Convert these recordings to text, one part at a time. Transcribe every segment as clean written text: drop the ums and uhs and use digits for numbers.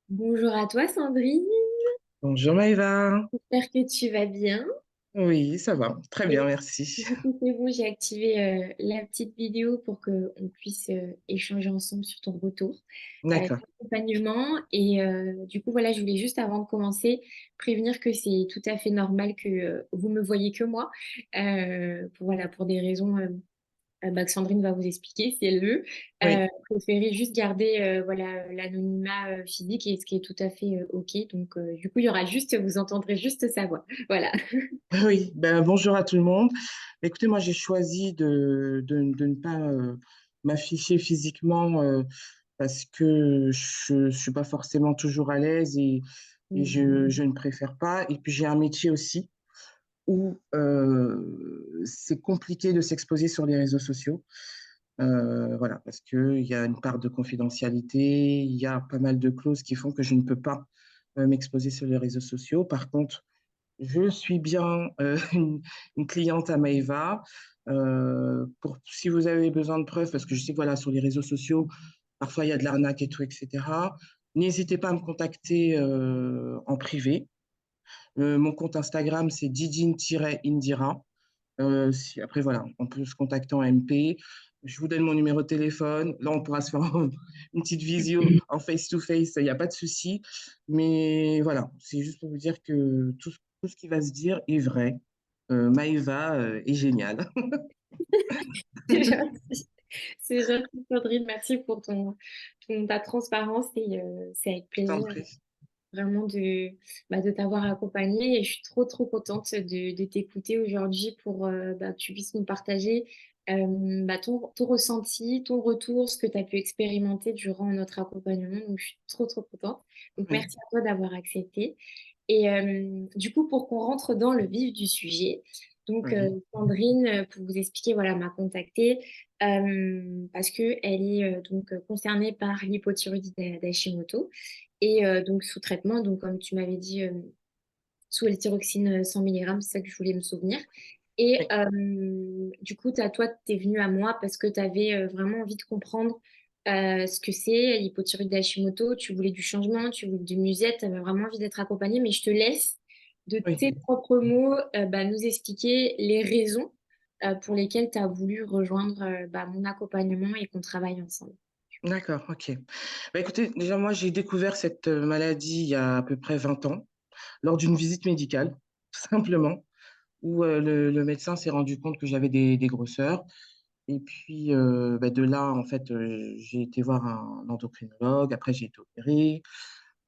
Bonjour à toi Sandrine, Bonjour Maëva. j'espère que tu vas bien. Oui, ça va. Très Et bien, merci. du coup, c'est bon, j'ai activé la petite vidéo pour qu'on puisse échanger ensemble sur ton retour D'accord. d'accompagnement. Et du coup, voilà, je voulais juste avant de commencer prévenir que c'est tout à fait normal que vous me voyez que moi, voilà, pour des raisons que Sandrine va vous expliquer si elle veut. Oui, Préférer juste garder voilà, l'anonymat physique et ce qui est tout à fait OK. Donc, du coup, il y aura juste, vous entendrez juste sa voix. Voilà. oui. Ben, bonjour à tout le monde. Écoutez, moi, j'ai choisi de ne pas m'afficher physiquement parce que je ne suis pas forcément toujours à l'aise et Mm. je ne préfère pas. Et puis, j'ai un métier aussi où c'est compliqué de s'exposer sur les réseaux sociaux. Voilà, parce qu'il y a une part de confidentialité, il y a pas mal de clauses qui font que je ne peux pas m'exposer sur les réseaux sociaux. Par contre, je suis bien une cliente à Maeva. Si vous avez besoin de preuves, parce que je sais que voilà, sur les réseaux sociaux, parfois il y a de l'arnaque et tout, etc. N'hésitez pas à me contacter en privé. Mon compte Instagram, c'est didine-indira. Après, voilà, on peut se contacter en MP. Je vous donne mon numéro de téléphone. Là, on pourra se faire une petite visio en face-to-face, il n'y a pas de souci. Mais voilà, c'est juste pour vous dire que tout ce qui va se dire est vrai. Maëva est géniale. C'est gentil. C'est gentil, Sandrine. Merci pour ta transparence et c'est avec Je t'en plaisir prie. vraiment de t'avoir accompagnée et je suis trop trop contente de t'écouter aujourd'hui pour que tu puisses nous partager ton ressenti, ton retour, ce que tu as pu expérimenter durant notre accompagnement. Donc je suis trop trop contente. Donc Oui, merci à toi d'avoir accepté. Et du coup, pour qu'on rentre dans le vif du sujet, donc oui, Sandrine, pour vous expliquer, voilà, m'a contactée parce que elle est donc concernée par l'hypothyroïdie d'Hashimoto et donc sous traitement, donc comme tu m'avais dit, sous L-thyroxine 100 mg, c'est ça que je voulais me souvenir. Et oui. du coup, toi, tu es venu à moi parce que tu avais vraiment envie de comprendre ce que c'est l'hypothyroïdie d'Hashimoto. Tu voulais du changement, tu voulais du musette, tu avais vraiment envie d'être accompagnée, mais je te laisse de Oui. tes propres mots nous expliquer les raisons pour lesquelles tu as voulu rejoindre mon accompagnement et qu'on travaille ensemble. D'accord, ok. Bah, écoutez, déjà, moi, j'ai découvert cette maladie il y a à peu près 20 ans, lors d'une visite médicale, tout simplement, où le médecin s'est rendu compte que j'avais des grosseurs. Et puis, de là, en fait, j'ai été voir un endocrinologue. Après, j'ai été opérée.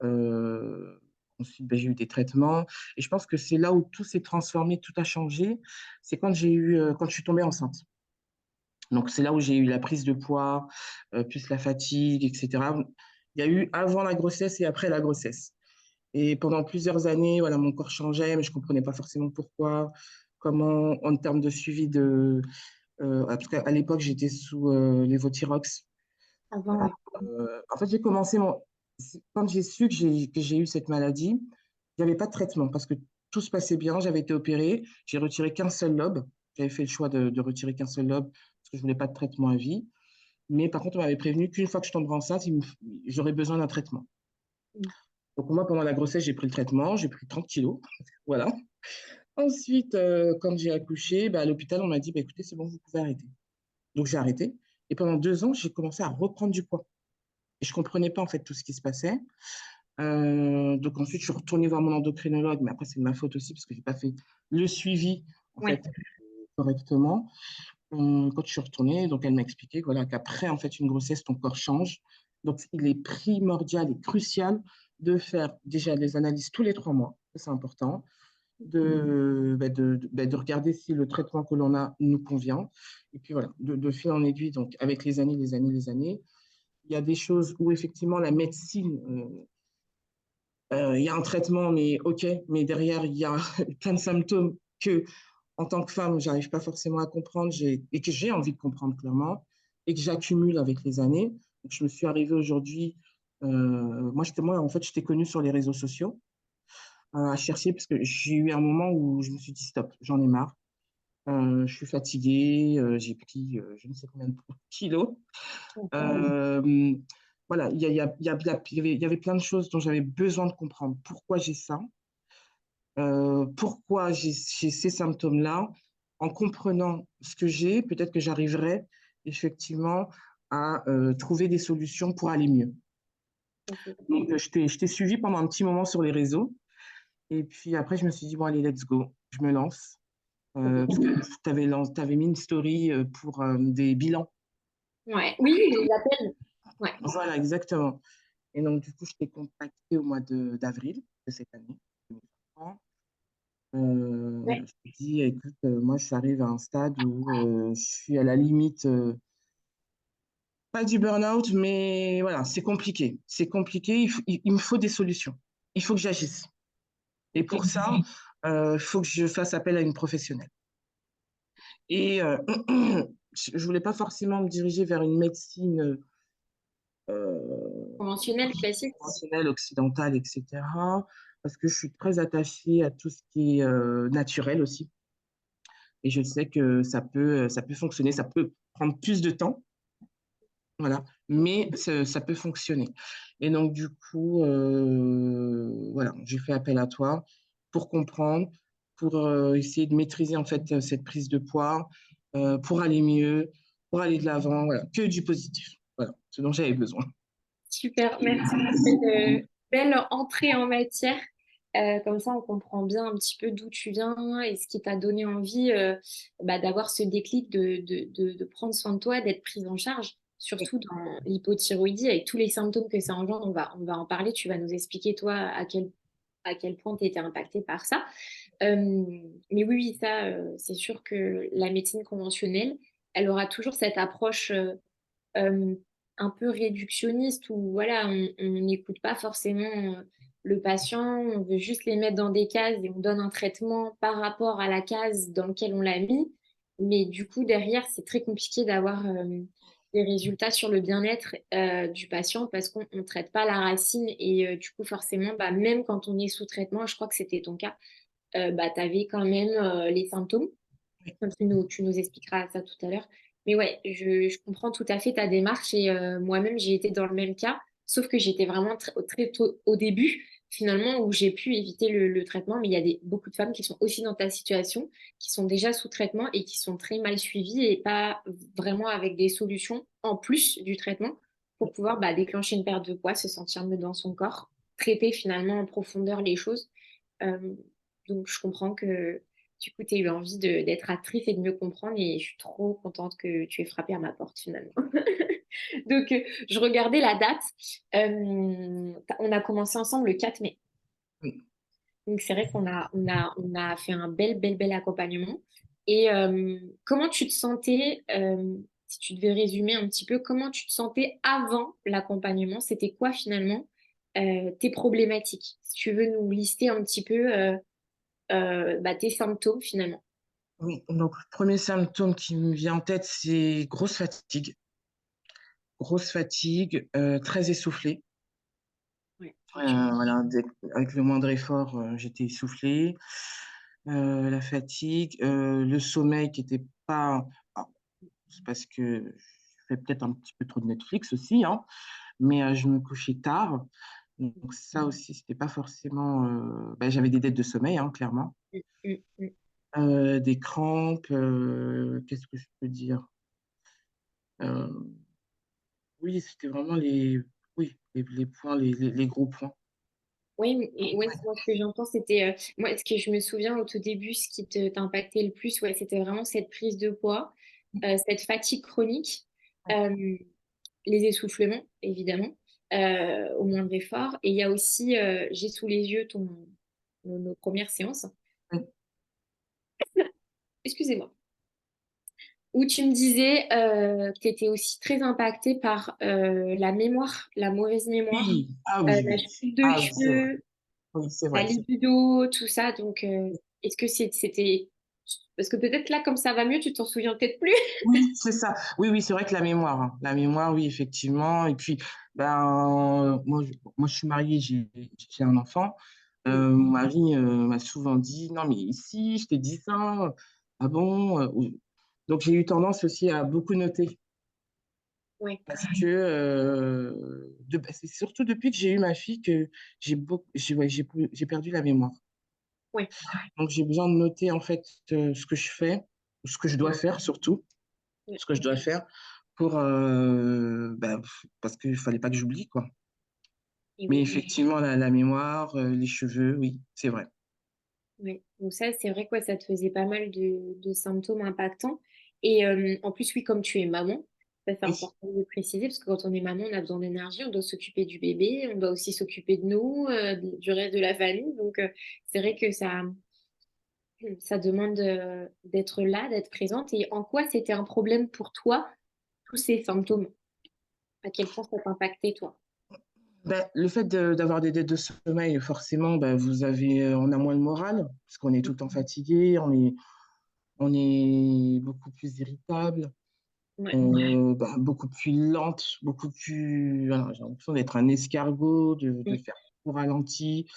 Euh, Ensuite, j'ai eu des traitements. Et je pense que c'est là où tout s'est transformé, tout a changé. C'est quand je suis tombée enceinte. Donc, c'est là où j'ai eu la prise de poids, plus la fatigue, etc. Il y a eu avant la grossesse et après la grossesse. Et pendant plusieurs années, voilà, mon corps changeait, mais je ne comprenais pas forcément pourquoi, comment, en termes de suivi parce qu'à l'époque, j'étais sous Levothyrox. Avant, ouais. En fait, quand j'ai su que j'ai eu cette maladie, il n'y avait pas de traitement parce que tout se passait bien. J'avais été opérée, j'ai retiré qu'un seul lobe. J'avais fait le choix de retirer qu'un seul lobe parce que je voulais pas de traitement à vie. Mais par contre, on m'avait prévenu qu'une fois que je tomberais enceinte, j'aurais besoin d'un traitement. Mm. Donc moi, pendant la grossesse, j'ai pris le traitement, j'ai pris 30 kilos. Voilà. Ensuite, quand j'ai accouché, à l'hôpital, on m'a dit, écoutez, c'est bon, vous pouvez arrêter. Donc j'ai arrêté. Et pendant 2 ans, j'ai commencé à reprendre du poids. Et je comprenais pas en fait tout ce qui se passait. Donc ensuite, je suis retournée voir mon endocrinologue, mais après, c'est de ma faute aussi parce que j'ai pas fait le suivi en Ouais. fait correctement. Quand je suis retournée, donc elle m'a expliqué voilà, qu'après en fait une grossesse, ton corps change. Donc il est primordial et crucial de faire déjà des analyses tous les 3 mois, ça, c'est important, de regarder si le traitement que l'on a nous convient. Et puis voilà, de fil en aiguille, donc avec les années, il y a des choses où effectivement la médecine, il y a un traitement, mais ok, mais derrière, il y a plein de symptômes que, en tant que femme, j'arrive pas forcément à comprendre et que j'ai envie de comprendre clairement et que j'accumule avec les années. Donc, je me suis arrivée aujourd'hui, moi, en fait, je t'ai connue sur les réseaux sociaux à chercher parce que j'ai eu un moment où je me suis dit, stop, j'en ai marre. Je suis fatiguée, j'ai pris je ne sais combien de kilos. D'accord. Euh, voilà, il y avait plein de choses dont j'avais besoin de comprendre. Pourquoi j'ai ça? Pourquoi j'ai ces symptômes-là? En comprenant ce que j'ai, peut-être que j'arriverai effectivement à trouver des solutions pour aller mieux. Ok. Donc, je t'ai suivi pendant un petit moment sur les réseaux. Et puis après, je me suis dit, bon, allez, let's go. Je me lance. Ok. Parce que tu avais mis une story pour des bilans. Ouais. Oui, les appels. Ouais. Voilà, exactement. Et donc, du coup, je t'ai contacté au mois d'avril de cette année, 2023. Ouais. Voilà, je te dis, écoute, moi, je suis arrivée à un stade où je suis à la limite, pas du burn-out, mais voilà, c'est compliqué. C'est compliqué, il me faut des solutions. Il faut que j'agisse. Et Ok. pour ça, il faut que je fasse appel à une professionnelle. Et je ne voulais pas forcément me diriger vers une médecine Conventionnel, classique. conventionnelle, occidentale, etc. Parce que je suis très attachée à tout ce qui est naturel aussi. Et je sais que ça peut fonctionner, ça peut prendre plus de temps, voilà, mais ça peut fonctionner. Et donc, du coup, voilà, j'ai fait appel à toi pour comprendre, pour essayer de maîtriser en fait cette prise de poids, pour aller mieux, pour aller de l'avant, voilà, que du positif. Voilà, ce dont j'avais besoin. Super. Merci pour cette belle entrée en matière. Comme ça, on comprend bien un petit peu d'où tu viens et ce qui t'a donné envie d'avoir ce déclic de prendre soin de toi, d'être prise en charge, surtout dans l'hypothyroïdie, avec tous les symptômes que ça engendre. On va en parler. Tu vas nous expliquer, toi, à quel point tu étais impactée par ça. Euh, mais oui, oui, ça, c'est sûr que la médecine conventionnelle, elle aura toujours cette approche euh, un peu réductionniste où voilà, on n'écoute pas forcément le patient, on veut juste les mettre dans des cases et on donne un traitement par rapport à la case dans laquelle on l'a mis. Mais du coup, derrière, c'est très compliqué d'avoir des résultats sur le bien-être du patient parce qu'on ne traite pas la racine et du coup, forcément, même quand on est sous traitement, je crois que c'était ton cas, tu avais quand même les symptômes. Comme tu nous expliqueras ça tout à l'heure. Mais ouais, je comprends tout à fait ta démarche et moi-même, j'ai été dans le même cas, sauf que j'étais vraiment très tôt au début, finalement, où j'ai pu éviter le traitement. Mais il y a beaucoup de femmes qui sont aussi dans ta situation, qui sont déjà sous traitement et qui sont très mal suivies et pas vraiment avec des solutions en plus du traitement pour pouvoir déclencher une perte de poids, se sentir mieux dans son corps, traiter finalement en profondeur les choses. Euh, donc, je comprends que du coup, tu as eu envie d'être actrice et de mieux comprendre et je suis trop contente que tu aies frappé à ma porte finalement. Donc, je regardais la date. On a commencé ensemble le 4 mai. Oui. Donc, c'est vrai qu'on a fait un bel accompagnement. Et comment tu te sentais, si tu devais résumer un petit peu, comment tu te sentais avant l'accompagnement? C'était quoi finalement tes problématiques? Si tu veux nous lister un petit peu tes symptômes finalement. Oui, donc le premier symptôme qui me vient en tête, c'est grosse fatigue, très essoufflée. Ouais, ok. Voilà, avec le moindre effort, j'étais essoufflée. La fatigue, le sommeil qui était pas. Ah, c'est parce que je fais peut-être un petit peu trop de Netflix aussi, hein, mais je me couchais tard. Donc ça aussi, c'était pas forcément. J'avais des dettes de sommeil, hein, clairement. Mm, mm, mm. Des crampes, qu'est-ce que je peux dire? Euh, oui, c'était vraiment oui, les points, les gros points. Oui, et ouais, moi ce que j'entends, c'était moi ce que je me souviens au tout début, ce qui t'impactait le plus, ouais, c'était vraiment cette prise de poids, cette fatigue chronique, euh, les essoufflements, évidemment, au moindre effort. Et il y a aussi, j'ai sous les yeux nos premières séances. Excusez-moi. Où tu me disais que tu étais aussi très impactée par la mémoire, la mauvaise mémoire, Oui, ah oui, la oui. chute de Ah oui, c'est vrai. cheveux, Oui, c'est la vrai. libido, tout ça. Donc, est-ce que c'était... Parce que peut-être là, comme ça va mieux, tu t'en souviens peut-être plus. Oui, c'est ça. Oui, oui, c'est vrai que la mémoire, hein. La mémoire, oui, effectivement. Et puis, moi, je suis mariée, j'ai un enfant. Mon mari m'a souvent dit, non, mais ici, je t'ai dit ça. Ah bon? Oui. Donc, j'ai eu tendance aussi à beaucoup noter. Oui, Parce que, c'est surtout depuis que j'ai eu ma fille que ouais, j'ai perdu la mémoire. Ouais. Donc, j'ai besoin de noter, en fait, ce que je fais, ce que je dois faire surtout, Ouais. ce que je dois faire pour, parce qu'il fallait pas que j'oublie, quoi. Et Mais oui. effectivement, la mémoire, les cheveux, oui, c'est vrai. Ouais. Donc ça, c'est vrai que ça te faisait pas mal de symptômes impactants. Et en plus, oui, comme tu es maman, ça, c'est Oui, important de le préciser, parce que quand on est maman, on a besoin d'énergie, on doit s'occuper du bébé, on doit aussi s'occuper de nous, du reste de la famille. Donc c'est vrai que ça demande d'être là, d'être présente. Et en quoi c'était un problème pour toi, tous ces symptômes? À quel point ça t'impactait, toi? ben, le fait d'avoir des dettes de sommeil, forcément, ben, on a moins le moral, parce qu'on est tout le temps fatigué, on est beaucoup plus irritable, Ouais. ben, beaucoup plus lente, beaucoup plus, voilà, j'ai l'impression d'être un escargot, de Mm. faire tout ralenti,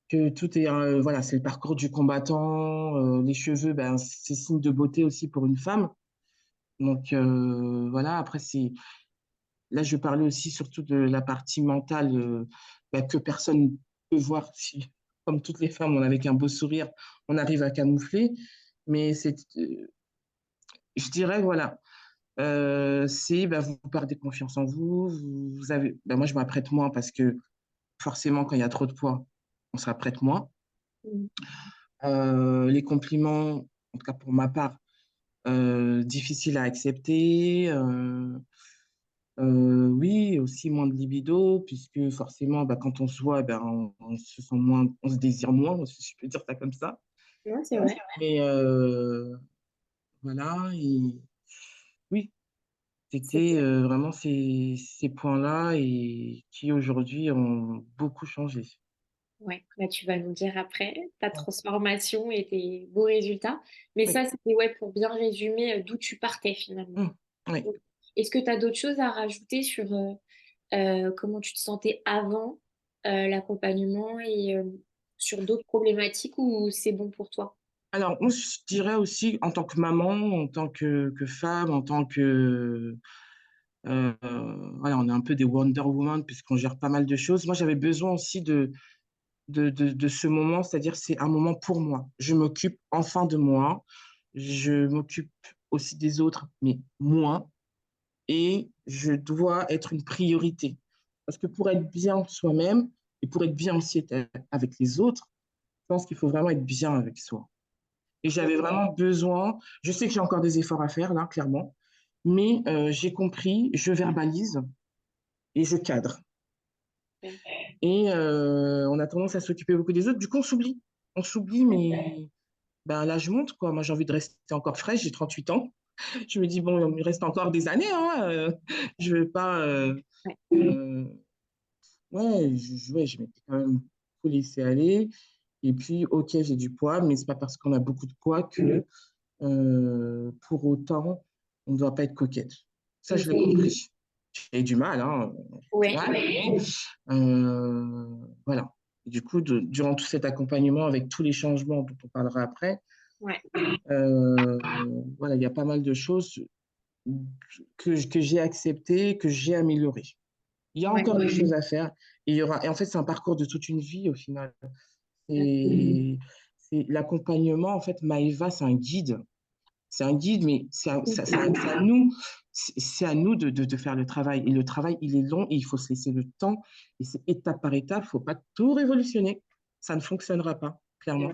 que tout est, voilà, c'est le parcours du combattant, les cheveux, ben, c'est signe de beauté aussi pour une femme. Donc, voilà, après, là, je parlais aussi surtout de la partie mentale, bah, que personne ne peut voir si, comme toutes les femmes, on avec un beau sourire, on arrive à camoufler. Mais je dirais, voilà, bah, vous perdez confiance en vous, vous avez, bah, moi, je m'apprête moins parce que forcément, quand il y a trop de poids, on s'apprête moins. Mm. Les compliments, en tout cas pour ma part, difficiles à accepter. Oui, aussi moins de libido, puisque forcément, bah, quand on se voit, ben, on se sent moins, on se désire moins, si je peux dire ça comme ça. Ouais, c'est vrai. Mais voilà, et oui, C'est c'était vraiment ces points-là et qui aujourd'hui ont beaucoup changé. Ouais, bah, tu vas nous dire après ta transformation et tes beaux résultats. Mais Oui, ça, c'était ouais, pour bien résumer d'où tu partais finalement. hum, oui. Donc, est-ce que tu as d'autres choses à rajouter sur comment tu te sentais avant l'accompagnement et sur d'autres problématiques ou c'est bon pour toi? Alors, moi, je dirais aussi, en tant que maman, en tant que femme, en tant que voilà, on est un peu des Wonder Woman puisqu'on gère pas mal de choses. Moi, j'avais besoin aussi de ce moment, c'est-à-dire c'est un moment pour moi. Je m'occupe enfin de moi, je m'occupe aussi des autres, mais moins, et je dois être une priorité. Parce que pour être bien soi-même et pour être bien aussi avec les autres, je pense qu'il faut vraiment être bien avec soi. Et j'avais vraiment besoin, je sais que j'ai encore des efforts à faire là, clairement, mais j'ai compris, je verbalise et je cadre. Ouais. Et on a tendance à s'occuper beaucoup des autres. Du coup, on s'oublie. On s'oublie, mais ben, là, je monte, quoi. Moi, j'ai envie de rester encore fraîche. J'ai 38 ans. Je me dis, bon, il me reste encore des années. Hein, je ne veux pas. Ouais. Euh, ouais, ouais, je m'étais quand même faut laisser aller. Et puis, OK, j'ai du poids, mais ce n'est pas parce qu'on a beaucoup de poids que pour autant, on ne doit pas être coquette. Ça, je l'ai Exact. compris. J'ai du mal, hein. J'ai du Ouais. mal, mais voilà. Et du coup, durant tout cet accompagnement, avec tous les changements dont on parlera après, Ouais. euh, voilà, il y a pas mal de choses que j'ai acceptées, que j'ai améliorées. Il y a Ouais. encore des choses à faire. Et en fait, c'est un parcours de toute une vie au final. Et c'est l'accompagnement, en fait, Maëva, c'est un guide. C'est un guide, mais c'est à nous, c'est à nous de faire le travail. Et le travail, il est long et il faut se laisser le temps. Et c'est étape par étape. Il ne faut pas tout révolutionner. Ça ne fonctionnera pas, C'est clairement.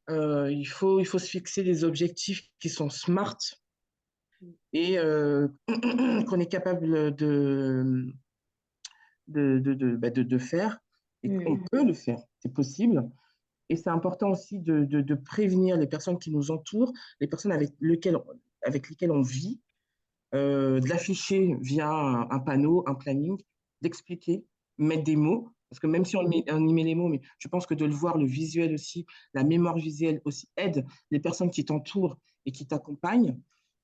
vrai. Il faut se fixer des objectifs qui sont smart et qu'on est capable de faire et qu'on Mm. peut le faire. C'est possible. Et c'est important aussi de prévenir les personnes qui nous entourent, les personnes avec lesquelles on vit, de l'afficher via un panneau, un planning, d'expliquer, mettre des mots, parce que même si on y met les mots, mais je pense que de le voir, le visuel aussi, la mémoire visuelle aussi aide les personnes qui t'entourent et qui t'accompagnent,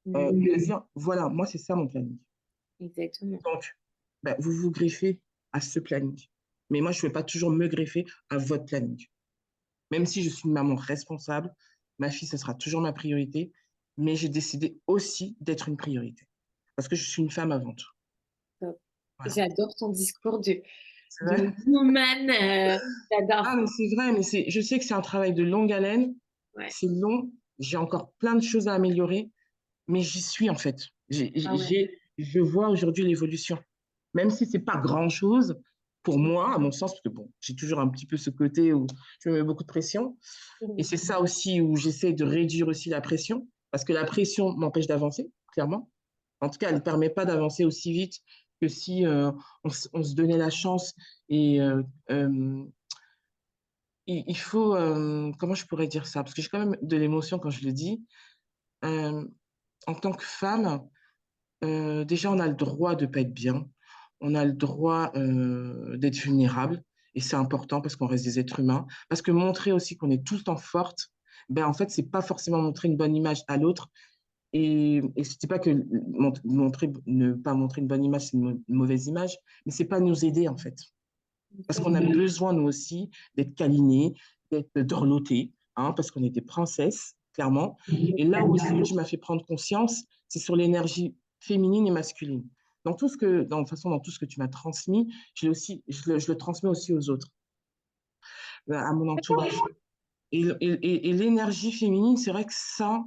Mm. de dire, voilà, moi c'est ça mon planning. Exactement. Donc, ben, vous vous greffez à ce planning. Mais moi, je ne vais pas toujours me greffer à votre planning. Même si je suis une maman responsable, ma fille, ce sera toujours ma priorité, mais j'ai décidé aussi d'être une priorité. Parce que je suis une femme avant tout. Top. Voilà. J'adore ton discours C'est de vrai? woman. Ah, J'adore. mais c'est vrai, mais je sais que c'est un travail de longue haleine. Ouais. C'est long. J'ai encore plein de choses à améliorer, mais j'y suis en fait. Ah ouais. Je vois aujourd'hui l'évolution. Même si c'est pas grand-chose pour moi, à mon sens, parce que bon, j'ai toujours un petit peu ce côté où je me mets beaucoup de pression. Et Mhm. c'est ça aussi où j'essaie de réduire aussi la pression, parce que la pression m'empêche d'avancer, clairement. En tout cas, elle ne permet pas d'avancer aussi vite que si on se donnait la chance. Et il faut, comment je pourrais dire ça? Parce que j'ai quand même de l'émotion quand je le dis. Euh, En tant que femme, déjà, on a le droit de ne pas être bien. On a le droit d'être vulnérable. Et c'est important parce qu'on reste des êtres humains. Parce que montrer aussi qu'on est tout le temps forte, ben, en fait, c'est pas forcément montrer une bonne image à l'autre. Et c'est pas que montrer, ne pas montrer une bonne image, c'est une mauvaise image, mais c'est pas nous aider, en fait. Parce qu'on a besoin, nous aussi, d'être câlinés, d'être dorlotés, hein, parce qu'on est des princesses, clairement. Et là où aussi tu m'as fait prendre conscience, c'est sur l'énergie féminine et masculine. Dans, de toute façon, dans tout ce que tu m'as transmis, je le transmets aussi aux autres, à mon entourage. Et l'énergie féminine, c'est vrai que ça,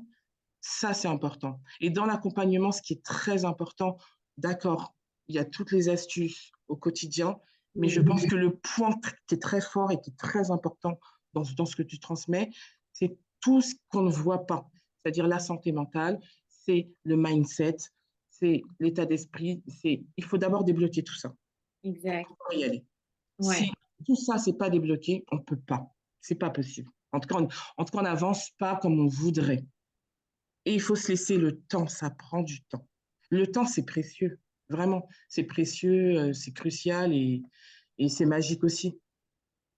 c'est important. Et dans l'accompagnement, ce qui est très important, d'accord, il y a toutes les astuces au quotidien, mais je pense que le point qui est très fort et qui est très important dans ce que tu transmets, c'est tout ce qu'on ne voit pas. C'est-à-dire la santé mentale, c'est le mindset, c'est l'état d'esprit. Il faut d'abord débloquer tout ça pour Exact. pouvoir y aller. Si Ouais. tout ça, c'est pas débloqué, on ne peut pas. C'est pas possible. En tout cas, on n'avance pas comme on voudrait. Et il faut se laisser le temps, ça prend du temps. Le temps, c'est précieux, vraiment, c'est précieux, c'est crucial et c'est magique aussi.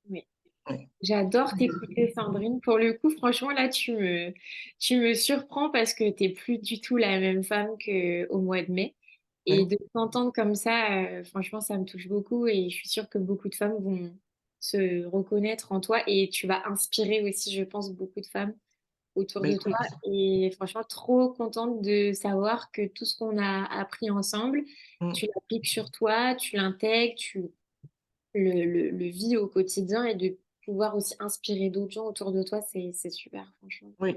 Oui. Ouais. J'adore t'écouter, Sandrine. Pour le coup, franchement, là, tu me surprends parce que t'es plus du tout la même femme qu'au mois de mai. Et Ouais. de t'entendre comme ça, franchement, ça me touche beaucoup et je suis sûre que beaucoup de femmes vont se reconnaître en toi et tu vas inspirer aussi, je pense, beaucoup de femmes autour Ben, de toi. écoute, Et franchement, trop contente de savoir que tout ce qu'on a appris ensemble, mm, tu l'appliques sur toi, tu l'intègres, tu le vis au quotidien et de pouvoir aussi inspirer d'autres gens autour de toi, c'est super, franchement. oui,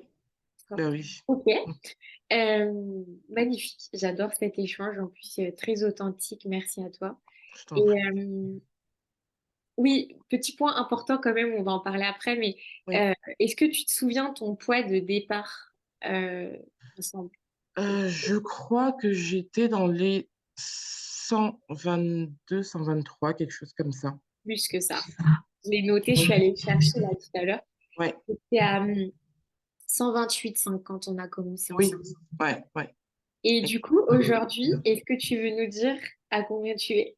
Top. ben oui, Ok. Magnifique. J'adore cet échange. En plus, très authentique. Merci à toi. je t'en Et prie. oui, petit point important quand même, on va en parler après, mais Oui. euh, est-ce que tu te souviens ton poids de départ euh, ensemble? Je crois que j'étais dans les 122, 123, quelque chose comme ça. Plus que ça. Je l'ai noté, je Oui. suis allée le chercher là tout à l'heure. Ouais, C'était à 128,5 quand on a commencé oui, ensemble. ouais, ouais. Et du coup, aujourd'hui, est-ce que tu veux nous dire à combien tu es?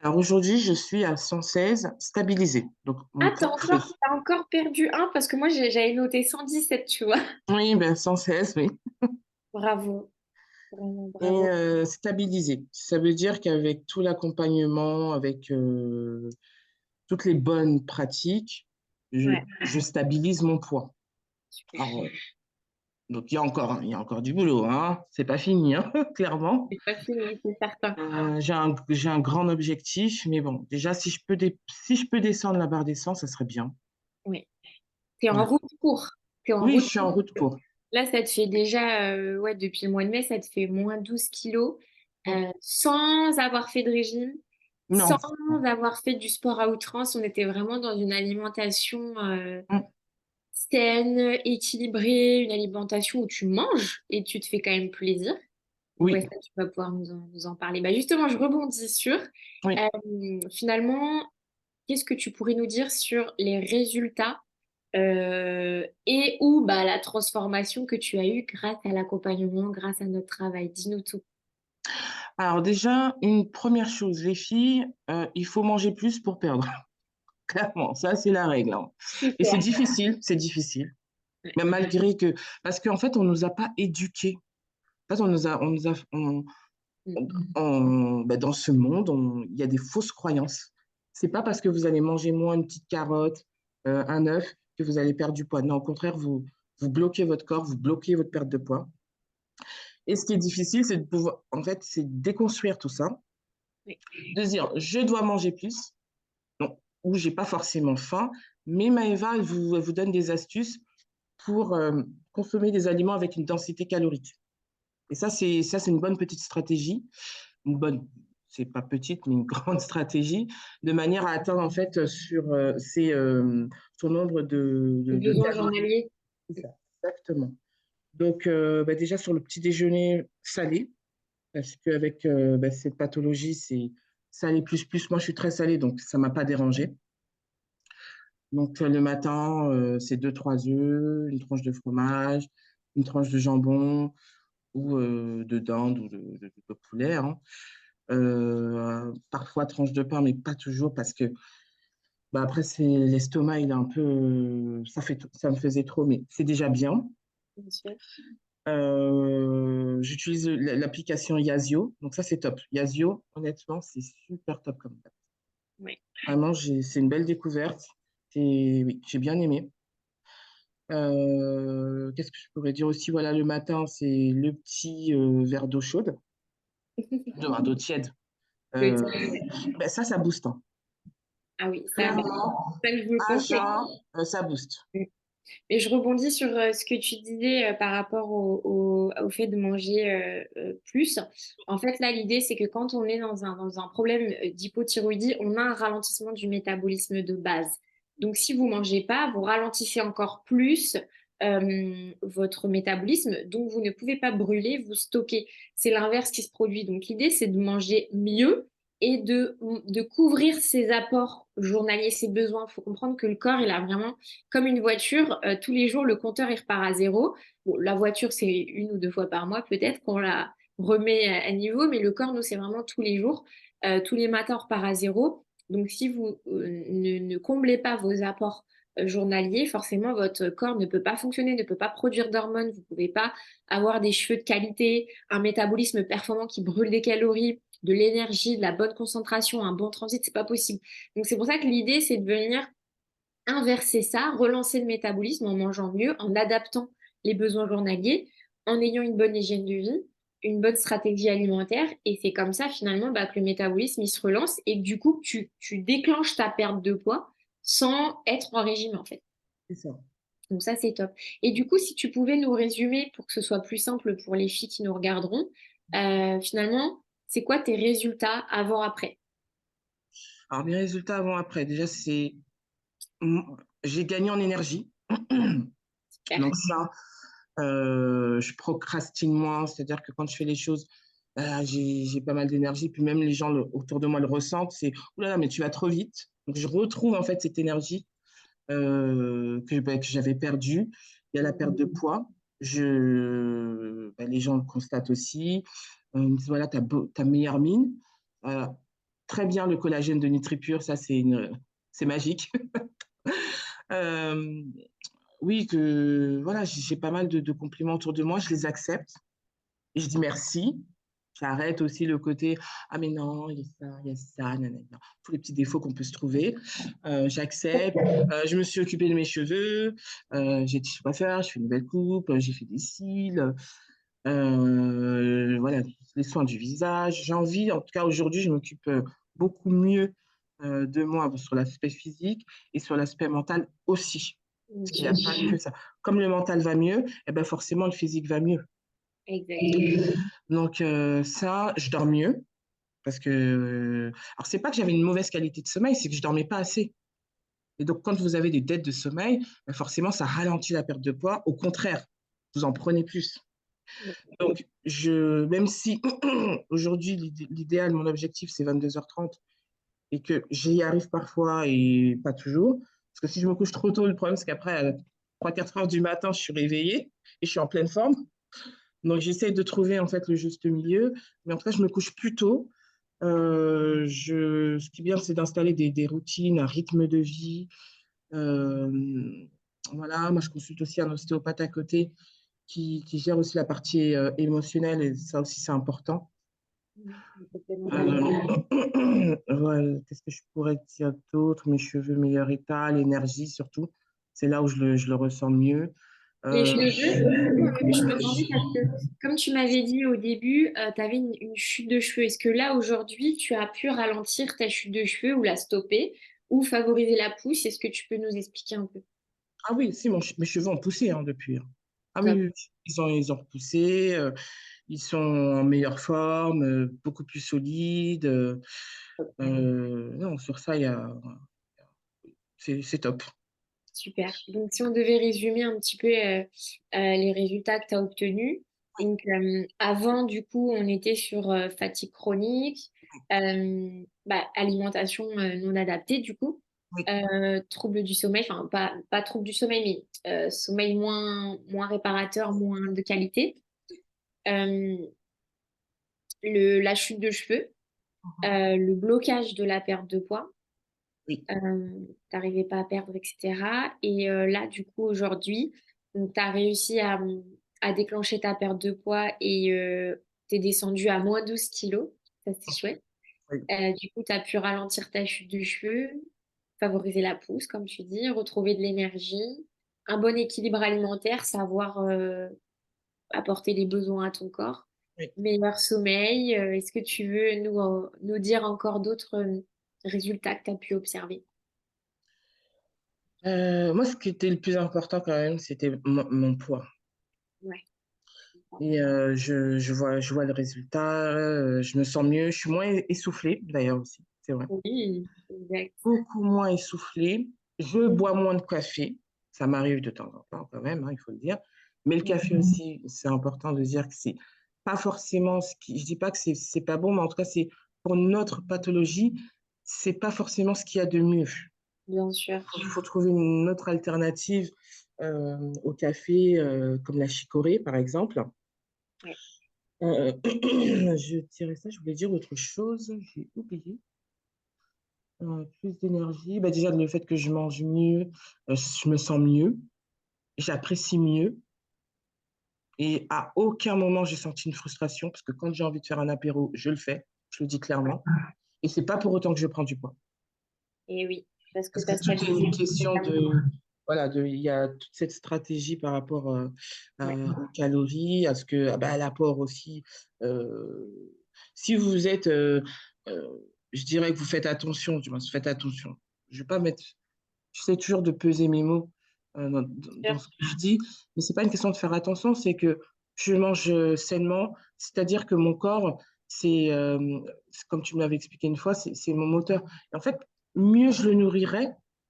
Alors aujourd'hui, je suis à 116, stabilisé. Donc mon Ah, poids creuse. t'as encore perdu un parce que moi, j'avais noté 117, tu vois. Oui, ben 116, oui. Bravo, vraiment Et bravo. stabilisé. Ça veut dire qu'avec tout l'accompagnement, avec toutes les bonnes pratiques, Ouais, je stabilise mon poids. super. Alors, donc il y a encore du boulot, hein. C'est pas fini, hein, clairement. C'est pas fini, c'est certain. J'ai un grand objectif, mais bon, déjà si je peux descendre la barre des 100, ça serait bien. Oui. T'es en Voilà. route pour. T'es en Oui, je route suis en pour. route pour. Là, ça te fait déjà, ouais, depuis le mois de mai, ça te fait moins 12 kilos sans avoir fait de régime, sans Non. avoir fait du sport à outrance. On était vraiment dans une alimentation Mm. saine, équilibrée, une alimentation où tu manges et tu te fais quand même plaisir. Donc, ouais, Oui, ça, tu vas pouvoir nous en parler. Bah, justement, je rebondis sur, oui. finalement, qu'est-ce que tu pourrais nous dire sur les résultats et ou bah, la transformation que tu as eue grâce à l'accompagnement, grâce à notre travail? Dis-nous tout. Alors déjà, une première chose, les filles, il faut manger plus pour perdre. Clairement, ça c'est la règle, hein. Et Super. c'est difficile. Ouais. Mais malgré que, parce qu'en fait, on nous a pas éduqués. En fait, Mm. ben, dans ce monde, il y a des fausses croyances. C'est pas parce que vous allez manger moins une petite carotte, un œuf, que vous allez perdre du poids. Non, au contraire, vous bloquez votre corps, vous bloquez votre perte de poids. Et ce qui est difficile, c'est de pouvoir, en fait, c'est de déconstruire tout ça Oui. De dire, je dois manger plus, non, ou j'ai pas forcément faim, mais Maëva, elle vous donne des astuces pour consommer des aliments avec une densité calorique. Et ça, c'est une bonne petite stratégie, une bonne, c'est pas petite, mais une grande stratégie, de manière à atteindre en fait sur son nombre Le de besoin calories. journalier. C'est ça, exactement. Donc, déjà sur le petit déjeuner salé, parce qu'avec cette pathologie, c'est salé plus plus. Moi, je suis très salée, donc ça m'a pas dérangé. Donc, le matin, c'est deux, trois œufs, une tranche de fromage, une tranche de jambon ou de dinde ou de poulet, hein. Parfois, tranche de pain, mais pas toujours parce que bah, après, c'est l'estomac, il est un peu. Ça me faisait trop, mais c'est déjà bien. Bien sûr. J'utilise l'application Yazio, donc ça, c'est top. Yazio, honnêtement, c'est super top comme ça. Oui. Vraiment, c'est une belle découverte. Et oui, j'ai bien aimé. Qu'est-ce que je pourrais dire aussi? Voilà, le matin, c'est le petit verre d'eau chaude, d'eau tiède. Le Euh, tiers, ouais. ça booste, hein. Ah oui, ça, bah, Clairement, ça, je vous le à confirme. jeun, ça booste. Et je rebondis sur ce que tu disais par rapport au fait de manger plus. En fait, là, l'idée, c'est que quand on est dans un problème d'hypothyroïdie, on a un ralentissement du métabolisme de base. Donc, si vous mangez pas, vous ralentissez encore plus votre métabolisme, donc vous ne pouvez pas brûler, vous stockez. C'est l'inverse qui se produit. Donc, l'idée, c'est de manger mieux et de couvrir ses apports journaliers, ses besoins. Il faut comprendre que le corps, il a vraiment comme une voiture, tous les jours, le compteur, il repart à zéro. Bon, la voiture, c'est une ou deux fois par mois, peut-être, qu'on la remet à niveau, mais le corps, nous, c'est vraiment tous les jours. Tous les matins, on repart à zéro. Donc, si vous ne comblez pas vos apports journaliers, forcément, votre corps ne peut pas fonctionner, ne peut pas produire d'hormones. Vous ne pouvez pas avoir des cheveux de qualité, un métabolisme performant qui brûle des calories, de l'énergie, de la bonne concentration, un bon transit, c'est pas possible. Donc, c'est pour ça que l'idée, c'est de venir inverser ça, relancer le métabolisme en mangeant mieux, en adaptant les besoins journaliers, en ayant une bonne hygiène de vie, une bonne stratégie alimentaire. Et c'est comme ça, finalement, bah, que le métabolisme, il se relance et que du coup, tu déclenches ta perte de poids sans être en régime, en fait. C'est ça. Donc ça, c'est top. Et du coup, si tu pouvais nous résumer pour que ce soit plus simple pour les filles qui nous regarderont, finalement, c'est quoi tes résultats avant-après? Alors, mes résultats avant-après, déjà, j'ai gagné en énergie. Super. Donc, ça, je procrastine moins, c'est-à-dire que quand je fais les choses, j'ai pas mal d'énergie, puis même les gens autour de moi le ressentent, c'est oh là là, mais tu vas trop vite. Donc je retrouve en fait cette énergie que j'avais perdue. Il y a la perte de poids. Les gens le constatent aussi. Ils me disent voilà, ta meilleure mine. Euh, Très bien le collagène de NutriPure, ça c'est magique. Euh, oui, que voilà, j'ai pas mal de compliments autour de moi, je les accepte et je dis merci. J'arrête aussi le côté ah mais non, il y a ça, nanana. Tous les petits défauts qu'on peut se trouver. J'accepte. Je me suis occupée de mes cheveux. J'ai dit je sais pas faire, je fais une nouvelle coupe, j'ai fait des cils. Voilà, les soins du visage. J'ai envie, en tout cas aujourd'hui, je m'occupe beaucoup mieux de moi sur l'aspect physique et sur l'aspect mental aussi. Parce qu'il n'y a pas que ça. Comme le mental va mieux, eh ben forcément le physique va mieux. Exactement. Donc ça, je dors mieux parce que alors c'est pas que j'avais une mauvaise qualité de sommeil, c'est que je dormais pas assez. Et donc quand vous avez des dettes de sommeil, ben, forcément ça ralentit la perte de poids. Au contraire, vous en prenez plus. Donc même si aujourd'hui l'idéal, mon objectif c'est 22h30 et que j'y arrive parfois et pas toujours, parce que si je me couche trop tôt, le problème c'est qu'après à 3-4 heures du matin, je suis réveillée et je suis en pleine forme. Donc, j'essaie de trouver en fait le juste milieu. Mais en tout cas, je me couche plus tôt. Ce qui est bien, c'est d'installer des routines, un rythme de vie. Euh, voilà, moi, je consulte aussi un ostéopathe à côté qui gère aussi la partie émotionnelle et ça aussi, c'est important. Voilà, qu'est-ce que je pourrais dire d'autre? Mes cheveux, meilleur état, l'énergie surtout. C'est là où je le ressens mieux. Les Euh, cheveux, du coup, je me demandais je- parce que, comme tu m'avais dit au début, tu avais une chute de cheveux. Est-ce que là, aujourd'hui, tu as pu ralentir ta chute de cheveux ou la stopper ou favoriser la pousse? Est-ce que tu peux nous expliquer un peu? Ah oui, si, mes cheveux ont poussé hein, depuis, hein. Ah oui, Top. oui, oui. Ils ont repoussé, ils sont en meilleure forme, beaucoup plus solides. Non, sur ça, c'est top. Super. Donc, si on devait résumer un petit peu les résultats que tu as obtenus, donc avant, du coup, on était sur fatigue chronique, alimentation non adaptée, du coup, Oui, trouble du sommeil, enfin, pas trouble du sommeil, mais sommeil moins réparateur, moins de qualité, euh, la chute de cheveux, le blocage de la perte de poids. oui. T'arrivais pas à perdre, etc. Et là, du coup, aujourd'hui, tu as réussi à déclencher ta perte de poids et t'es descendu à moins 12 kilos. Ça, c'est chouette. Oui. Du coup, tu as pu ralentir ta chute de cheveux, favoriser la pousse, comme tu dis, retrouver de l'énergie, un bon équilibre alimentaire, savoir apporter les besoins à ton corps, Oui. meilleur sommeil. Est-ce que tu veux nous dire encore d'autres résultats que tu as pu observer? Moi, ce qui était le plus important quand même, c'était mon poids. Ouais. Et je vois le résultat, je me sens mieux, je suis moins essoufflée d'ailleurs aussi, c'est vrai. Oui, exact. Beaucoup moins essoufflée. Je bois moins de café. Ça m'arrive de temps en temps quand même, hein, il faut le dire. Mais le café aussi, c'est important de dire que c'est pas forcément ce qui. Je dis pas que c'est pas bon, mais en tout cas, c'est pour notre pathologie, c'est pas forcément ce qu'il y a de mieux. Bien sûr. Il faut trouver une autre alternative au café, comme la chicorée, par exemple. Ouais. Je dirais ça, je voulais dire autre chose, j'ai oublié. Plus d'énergie. Bah, déjà, le fait que je mange mieux, je me sens mieux, j'apprécie mieux. Et à aucun moment, j'ai senti une frustration, parce que quand j'ai envie de faire un apéro, je le fais, je le dis clairement. Et c'est pas pour autant que je prends du poids. Et oui, parce que Parce tu que as tout est stabilisé une question totalement. voilà, il y a toute cette stratégie par rapport Ouais, aux calories, à l'apport aussi. Euh, Si vous êtes, euh, je dirais que vous faites attention, du moins, faites attention. Je vais pas mettre, j'essaie toujours de peser mes mots dans bien ce que je dis, mais c'est pas une question de faire attention, c'est que je mange sainement, c'est-à-dire que mon corps, comme tu me l'avais expliqué une fois, c'est mon moteur. Et en fait, mieux je le nourrirai,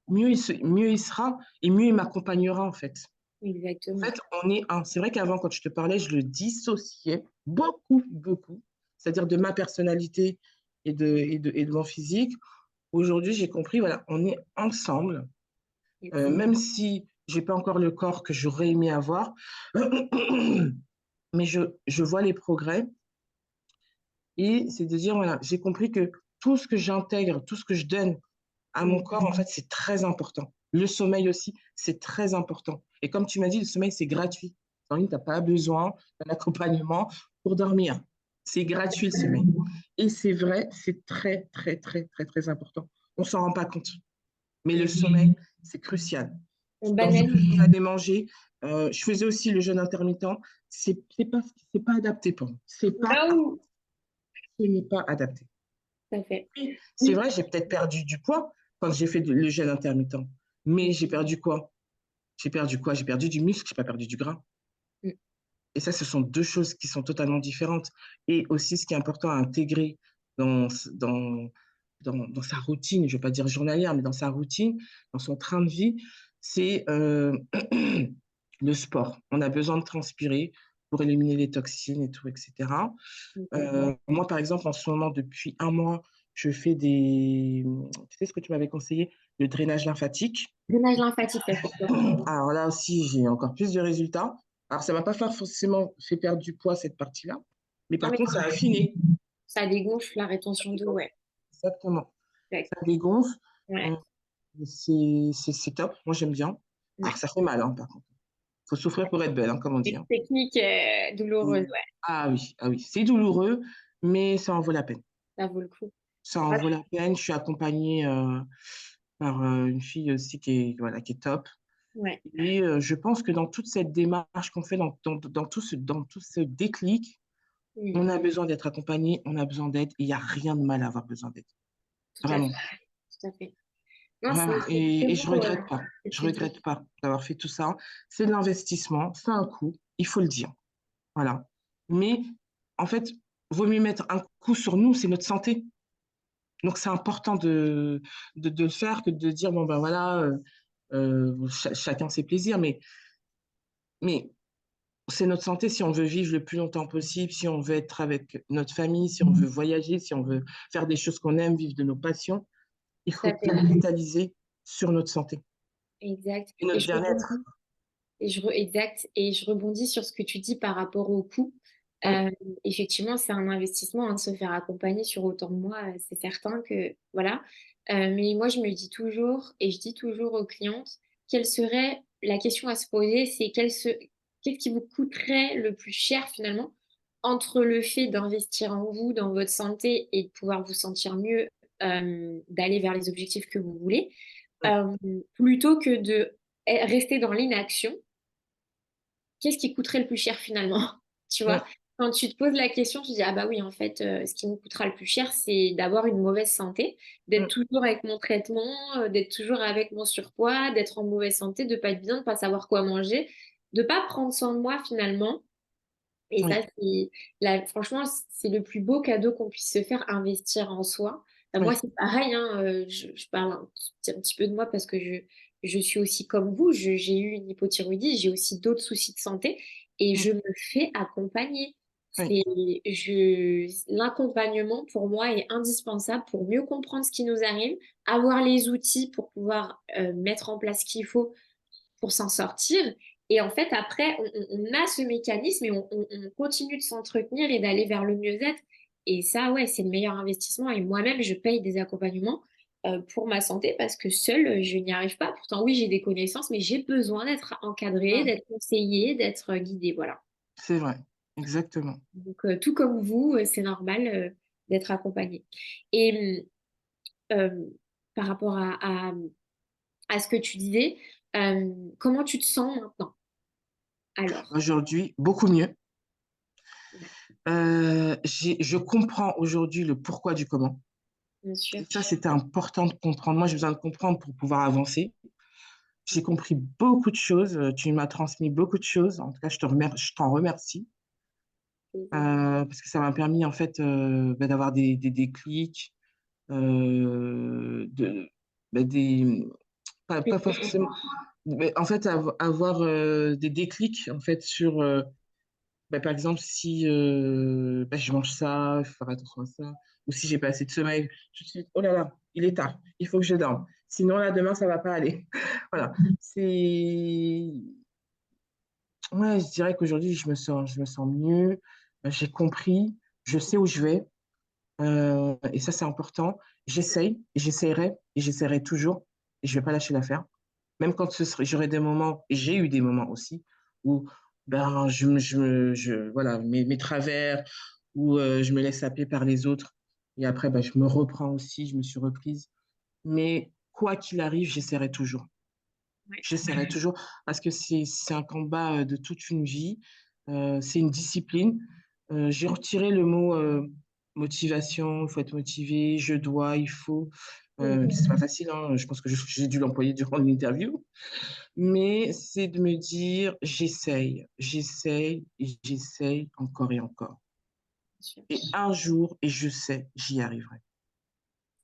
mieux il sera et mieux il m'accompagnera en fait. En exactement. fait, on est un. C'est vrai qu'avant, quand je te parlais, je le dissociais beaucoup, beaucoup, c'est-à-dire de ma personnalité et de mon physique. Aujourd'hui, j'ai compris, voilà, on est ensemble, Yes. même si j'ai pas encore le corps que j'aurais aimé avoir, mais je vois les progrès et c'est de dire, voilà, j'ai compris que tout ce que j'intègre, tout ce que je donne à mon Mm. corps, en fait, c'est très important. Le sommeil aussi, c'est très important. Et comme tu m'as dit, le sommeil, c'est gratuit. En ligne, tu n'as pas besoin d'un accompagnement pour dormir. C'est gratuit le sommeil. Et c'est vrai, c'est très, très, très, très, très important. On ne s'en rend pas compte. Mais le Et sommeil, c'est crucial. on Dans ce que banalise. vous allez manger, je faisais aussi le jeûne intermittent. C'est pas adapté pour moi. Non, Ce n'est pas adapté. ça fait. C'est vrai, j'ai peut-être perdu du poids quand j'ai fait le jeûne intermittent. Mais j'ai perdu quoi? J'ai perdu quoi? J'ai perdu du muscle, j'ai pas perdu du gras. Mm. Et ça, ce sont deux choses qui sont totalement différentes. Et aussi, ce qui est important à intégrer dans, dans, dans sa routine, je ne vais pas dire journalière, mais dans sa routine, dans son train de vie, c'est le sport. On a besoin de transpirer pour éliminer les toxines et tout, etc. Ok. Moi, par exemple, en ce moment, depuis un mois, je fais des. Tu sais ce que tu m'avais conseillé? Le drainage lymphatique. Drainage lymphatique, ça c'est top. Alors là aussi, j'ai encore plus de résultats. Alors, ça ne m'a pas forcément fait perdre du poids, cette partie-là. Mais Non, par mais contre, ça a affiné. ça dégonfle la rétention d'eau, ouais. Exactement. Exact. Ça dégonfle. Ouais. Euh, c'est top. Moi, j'aime bien. Alors, Ouais. ça fait mal, hein, par contre. Il faut souffrir pour être belle, hein, comme on dit, Une hein. technique douloureuse, ouais. Ah oui, ah oui. C'est douloureux, mais ça en vaut la peine. Ça vaut le coup. Ça en Ah, vaut la peine. Je suis accompagnée par une fille aussi qui est, voilà, qui est top. Ouais. Et je pense que dans toute cette démarche qu'on fait, dans tout ce déclic, Mm. on a besoin d'être accompagné, on a besoin d'aide, et il n'y a rien de mal à avoir besoin d'aide. Tout à fait. Vraiment. Tout à fait. Non, Vraiment. c'est très Et beau je regrette ce pas. que Je tu dis. regrette pas d'avoir fait tout ça. C'est de l'investissement, c'est un coût, il faut le dire. Voilà. Mais en fait, vaut mieux mettre un coup sur nous, c'est notre santé. Donc c'est important de le faire que de dire, bon ben voilà, chacun ses plaisirs, mais c'est notre santé si on veut vivre le plus longtemps possible, si on veut être avec notre famille, si on veut voyager, si on veut faire des choses qu'on aime, vivre de nos passions, il Tout faut à fait. capitaliser sur notre santé Exact. et Et notre je bien-être. rebondis. Exact. Et je rebondis sur ce que tu dis par rapport au coût. Mm, Euh, Effectivement, c'est un investissement hein, de se faire accompagner sur autant de mois. C'est certain que, voilà. Mais moi, je me dis toujours, et je dis toujours aux clientes, quelle serait la question à se poser, c'est qu'est-ce qui vous coûterait le plus cher finalement entre le fait d'investir en vous, dans votre santé et de pouvoir vous sentir mieux, d'aller vers les objectifs que vous voulez, mm, euh, plutôt que de rester dans l'inaction, qu'est-ce qui coûterait le plus cher finalement? Tu vois, mm, quand tu te poses la question, tu te dis, ah bah oui, en fait, ce qui me coûtera le plus cher, c'est d'avoir une mauvaise santé, d'être mm. toujours avec mon traitement, d'être toujours avec mon surpoids, d'être en mauvaise santé, de pas être bien, de pas savoir quoi manger, de pas prendre soin de moi finalement. Et ça, Oui, franchement, c'est le plus beau cadeau qu'on puisse se faire, investir en soi. Moi, oui. c'est pareil, hein, je parle un petit peu de moi parce que je suis aussi comme vous. J'ai eu une hypothyroïdie, j'ai aussi d'autres soucis de santé et Mm, je me fais accompagner. oui, L'accompagnement pour moi est indispensable pour mieux comprendre ce qui nous arrive, avoir les outils pour pouvoir mettre en place ce qu'il faut pour s'en sortir. Et en fait, après, on a ce mécanisme et on continue de s'entretenir et d'aller vers le mieux-être. Et ça, ouais, c'est le meilleur investissement. Et moi-même, je paye des accompagnements pour ma santé parce que seule, je n'y arrive pas. Pourtant, oui, j'ai des connaissances, mais j'ai besoin d'être encadrée, mm. d'être conseillée, d'être guidée. Voilà. C'est vrai, exactement. Donc, tout comme vous, c'est normal d'être accompagnée. Et euh, par rapport à ce que tu disais, comment tu te sens maintenant? Alors. Aujourd'hui, beaucoup mieux. Ouais, Je comprends aujourd'hui le pourquoi du comment. bien sûr. Et ça, c'était important de comprendre. Moi, j'ai besoin de comprendre pour pouvoir avancer. J'ai compris beaucoup de choses. Tu m'as transmis beaucoup de choses. En tout cas, je t'en remercie parce que ça m'a permis en fait d'avoir des déclics, de, des, pas forcément, mais en fait avoir des déclics en fait sur, par exemple, si je mange ça, il faut faire attention à ça, ou si j'ai pas assez de sommeil, je me suis dit, oh là là, il est tard, il faut que je dorme. Sinon, là, demain, ça va pas aller. Voilà. C'est, ouais, je dirais qu'aujourd'hui, je me sens mieux, j'ai compris, je sais où je vais, et ça, c'est important. J'essaye, et j'essaierai toujours, et je vais pas lâcher l'affaire. Même quand j'aurai des moments, et j'ai eu des moments aussi, où ben, voilà, mes travers, où je me laisse happer par les autres, et après, ben, je me reprends aussi, je me suis reprise. Mais quoi qu'il arrive, j'essaierai toujours. Ouais. J'essaierai toujours parce que c'est un combat de toute une vie. C'est une discipline. J'ai retiré le mot motivation, il faut être motivé, je dois, il faut. Mm. C'est pas facile, hein. Je pense que j'ai dû l'employer durant l'interview. Mais c'est de me dire, j'essaye et j'essaye encore et encore. Bien sûr. Et un jour, et je sais, j'y arriverai.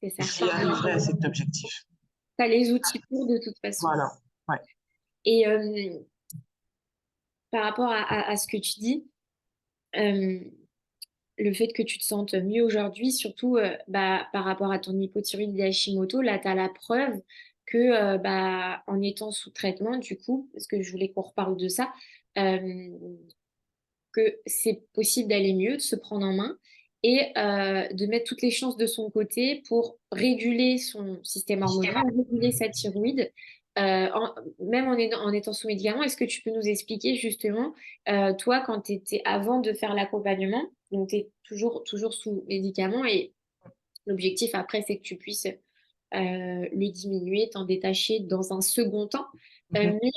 C'est J'y certain. arriverai à cet objectif. Tu as les outils pour de toute façon. Voilà. Ouais. Et par rapport à ce que tu dis, euh, le fait que tu te sentes mieux aujourd'hui, surtout bah, par rapport à ton hypothyroïdie Hashimoto, là, tu as la preuve que bah, en étant sous traitement, du coup, parce que je voulais qu'on reparle de ça, euh, que c'est possible d'aller mieux, de se prendre en main et de mettre toutes les chances de son côté pour réguler son système hormonal, réguler sa thyroïde, même en étant sous médicaments. Est-ce que tu peux nous expliquer justement, toi, quand tu étais avant de faire l'accompagnement, donc tu es toujours sous médicaments et l'objectif après, c'est que tu puisses le diminuer, t'en détacher dans un second temps. Mhm. Mais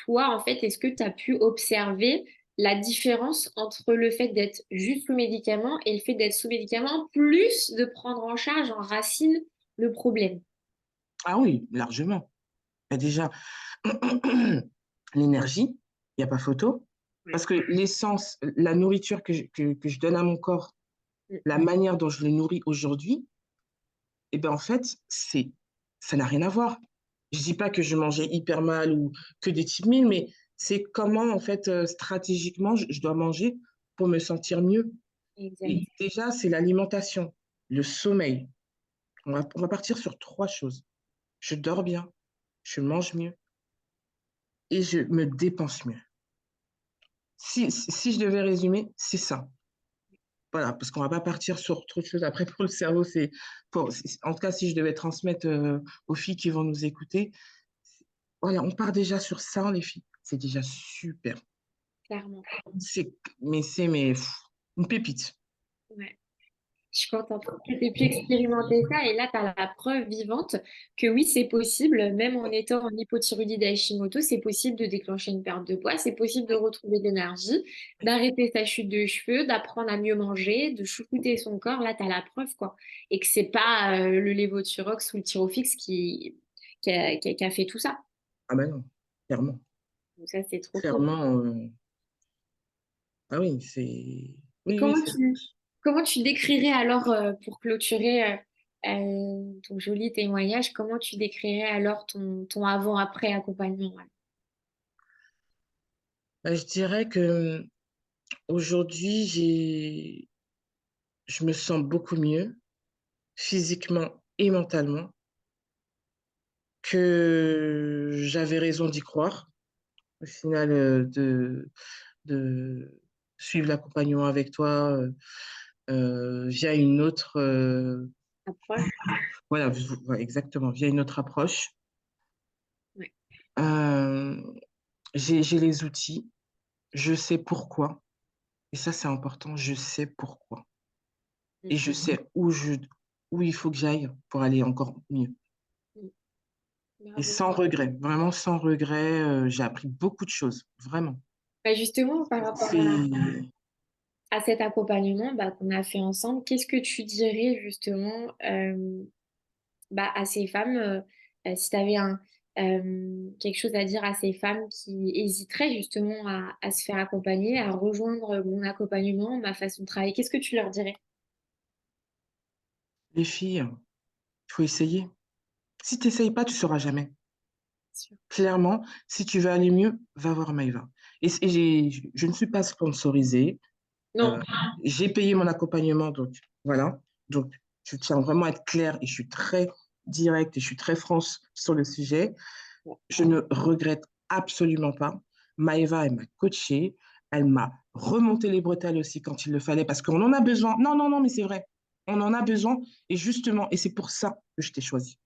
toi, en fait, est-ce que tu as pu observer la différence entre le fait d'être juste sous médicament et le fait d'être sous médicament, plus de prendre en charge en racine le problème? Ah oui, largement. Et déjà, l'énergie, il n'y a pas photo. Ouais. Parce que l'essence, la nourriture que je donne à mon corps, Mm. la manière dont je le nourris aujourd'hui, eh ben en fait, ça n'a rien à voir. Je dis pas que je mangeais hyper mal ou que des types mille, mais c'est comment, en fait, stratégiquement, je dois manger pour me sentir mieux. Exact. Et déjà, c'est l'alimentation, le sommeil. On va partir sur trois choses. Je dors bien, je mange mieux et je me dépense mieux. Si je devais résumer, c'est ça. Voilà, parce qu'on va pas partir sur trop de choses. Après, pour le cerveau, en tout cas, si je devais transmettre aux filles qui vont nous écouter, voilà, on part déjà sur ça, les filles. C'est déjà super. Clairement. C'est, mais une pépite. Ouais. Je suis contente que tu aies pu expérimenter ça. Et là, tu as la preuve vivante que oui, c'est possible, même en étant en hypothyroïdie d'Hashimoto, c'est possible de déclencher une perte de poids, c'est possible de retrouver de l'énergie, d'arrêter sa chute de cheveux, d'apprendre à mieux manger, de choucouter son corps. Là, tu as la preuve, quoi. Et que c'est pas le lévothyrox ou le Tyrofix qui a fait tout ça. Ah ben non, clairement. Donc ça, c'est trop cool. Clairement, ah oui, Et Oui, oui, c'est... comment tu décrirais alors, pour clôturer ton joli témoignage, comment tu décrirais alors ton avant-après accompagnement? Ouais. Ben, je dirais que aujourd'hui, je me sens beaucoup mieux, physiquement et mentalement, que j'avais raison d'y croire. Au final, de suivre l'accompagnement avec toi via une autre, Approche? voilà, ouais, exactement, via une autre approche. Ouais. Euh, j'ai les outils, je sais pourquoi, et ça c'est important, je sais pourquoi. Et Mm, je sais où il faut que j'aille pour aller encore mieux. mm. Et Bravo. sans regret, vraiment sans regret, j'ai appris beaucoup de choses, vraiment. Bah, justement, par rapport C'est à cet accompagnement qu'on a fait ensemble, qu'est-ce que tu dirais justement à ces femmes, si tu avais quelque chose à dire à ces femmes qui hésiteraient justement à se faire accompagner, à rejoindre mon accompagnement, ma façon de travailler, qu'est-ce que tu leur dirais? les filles, il faut essayer. Si tu n'essayes pas, tu ne sauras jamais. Sûr. Clairement, si tu veux aller mieux, va voir Maïva. Je ne suis pas sponsorisée. Non. euh, j'ai payé mon accompagnement, donc voilà. Donc, je tiens vraiment à être claire et je suis très directe et je suis très franche sur le sujet. Je ne regrette absolument pas. Maëva, elle m'a coachée, elle m'a remonté les bretelles aussi quand il le fallait, parce qu'on en a besoin. Non, non, non, mais c'est vrai. On en a besoin. Et justement, et c'est pour ça que je t'ai choisi.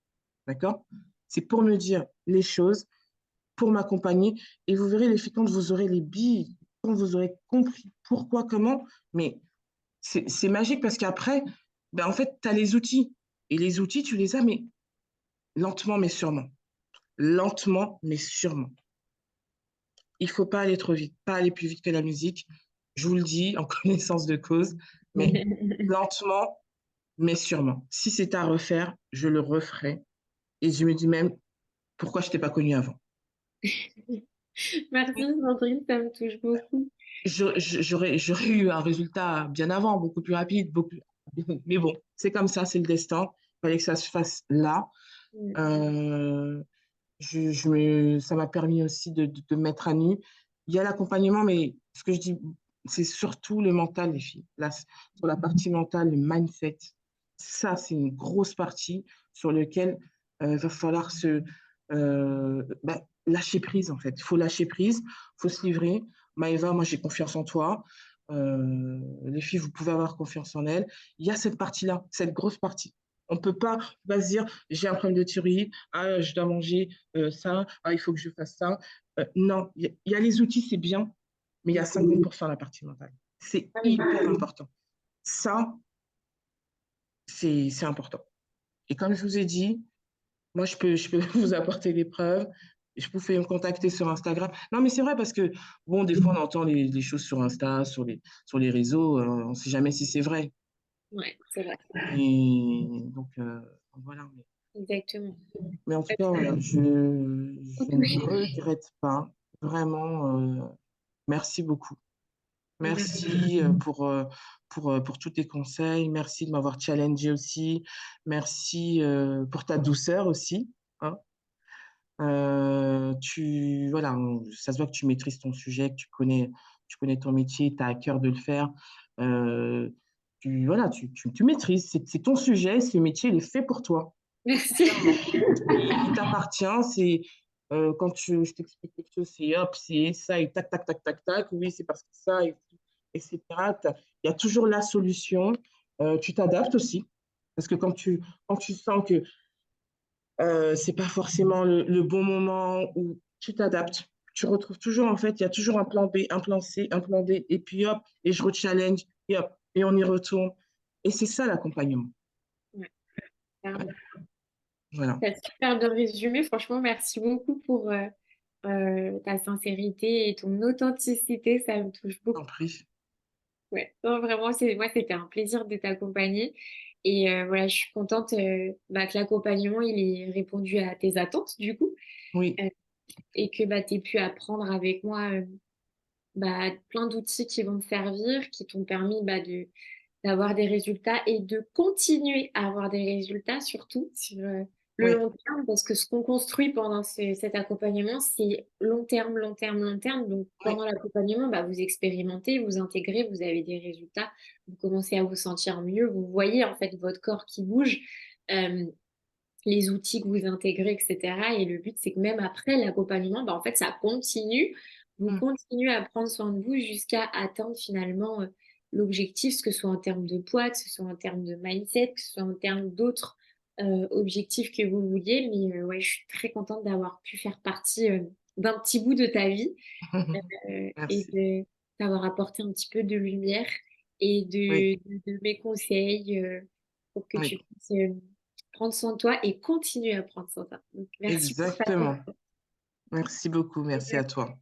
D'accord? C'est pour me dire les choses, pour m'accompagner. Et vous verrez, les filles, quand vous aurez les billes, quand vous aurez compris pourquoi, comment, mais c'est magique parce qu'après, ben, en fait, tu as les outils. Et les outils, tu les as, mais lentement, mais sûrement. Lentement, mais sûrement. Il faut pas aller trop vite, pas aller plus vite que la musique. Je vous le dis en connaissance de cause, mais lentement, mais sûrement. Si c'est à refaire, je le referai. Et je me dis même, pourquoi je t'ai pas connu avant? Merci Sandrine, ça me touche beaucoup. J'aurais eu un résultat bien avant, beaucoup plus rapide, beaucoup. Mais bon, c'est comme ça, c'est le destin. Il fallait que ça se fasse là. Mm. Euh, Ça m'a permis aussi de me mettre à nu. Il y a l'accompagnement, mais ce que je dis, c'est surtout le mental, les filles. Là, sur la partie mentale, le mindset, ça, c'est une grosse partie sur laquelle il va falloir lâcher prise, en fait. Il faut lâcher prise, il faut se livrer. Maëva, moi, j'ai confiance en toi. Les filles, vous pouvez avoir confiance en elles. Il y a cette partie-là, cette grosse partie. On ne peut pas se dire, j'ai un problème de thyroïde, ah, je dois manger ça, ah, il faut que je fasse ça. Non, il y a les outils, c'est bien, mais il y a 50% de la partie mentale. C'est Ah oui. hyper important. Ça, c'est important. Et comme je vous ai dit, moi, je peux vous apporter des preuves. Je vous fais me contacter sur Instagram. Non, mais c'est vrai parce que, bon, des fois, on entend les choses sur Insta, sur les réseaux, on ne sait jamais si c'est vrai. Ouais, c'est vrai. Et donc, voilà. Exactement. Mais en tout Ouais, cas, ça voilà, faut je ne toucher. regrette pas. Vraiment, merci beaucoup. Merci. Merci pour tous tes conseils. Merci de m'avoir challengé aussi. Merci pour ta douceur aussi. Hein. Voilà, ça se voit que tu maîtrises ton sujet, que tu connais ton métier, tu as à cœur de le faire. Euh, voilà, tu maîtrises. C'est ton sujet, ce métier, il est fait pour toi. Merci. Il t'appartient. C'est quand je t'explique quelque chose, c'est hop, c'est ça, et tac, tac, tac, tac, tac. Oui, c'est parce que ça, etc. Il y a toujours la solution. Tu t'adaptes aussi. Parce que quand tu sens que c'est pas forcément le bon moment où tu t'adaptes. Tu retrouves toujours, en fait, il y a toujours un plan B, un plan C, un plan D, et puis hop, et je re-challenge, et hop, et on y retourne. Et c'est ça l'accompagnement. Ouais, clairement. Voilà, T'as super bien résumé. Franchement, merci beaucoup pour ta sincérité et ton authenticité. Ça me touche beaucoup. en prie. Ouais, non, vraiment, moi, c'était un plaisir de t'accompagner. Et voilà, je suis contente bah, que l'accompagnement, il ait répondu à tes attentes, du coup, Oui, euh, et que bah, tu aies pu apprendre avec moi bah, plein d'outils qui vont te servir, qui t'ont permis bah, d'avoir des résultats et de continuer à avoir des résultats, surtout sur le oui, long terme, parce que ce qu'on construit pendant cet accompagnement, c'est long terme, long terme, long terme. Donc, oui, pendant l'accompagnement, bah, vous expérimentez, vous intégrez, vous avez des résultats, vous commencez à vous sentir mieux, vous voyez en fait votre corps qui bouge. euh, les outils que vous intégrez, etc. Et le but, c'est que même après l'accompagnement, bah, en fait, ça continue. Vous mm, continuez à prendre soin de vous jusqu'à atteindre finalement l'objectif, que ce soit en termes de poids, que ce soit en termes de mindset, que ce soit en termes d'autres objectifs que vous vouliez. Mais ouais, je suis très contente d'avoir pu faire partie d'un petit bout de ta vie et merci. de t'avoir apporté un petit peu de lumière et Oui, de mes conseils pour que oui, tu puisses prendre soin de toi et continuer à prendre soin de toi. Donc, merci pour ta exactement. Merci beaucoup, merci à toi.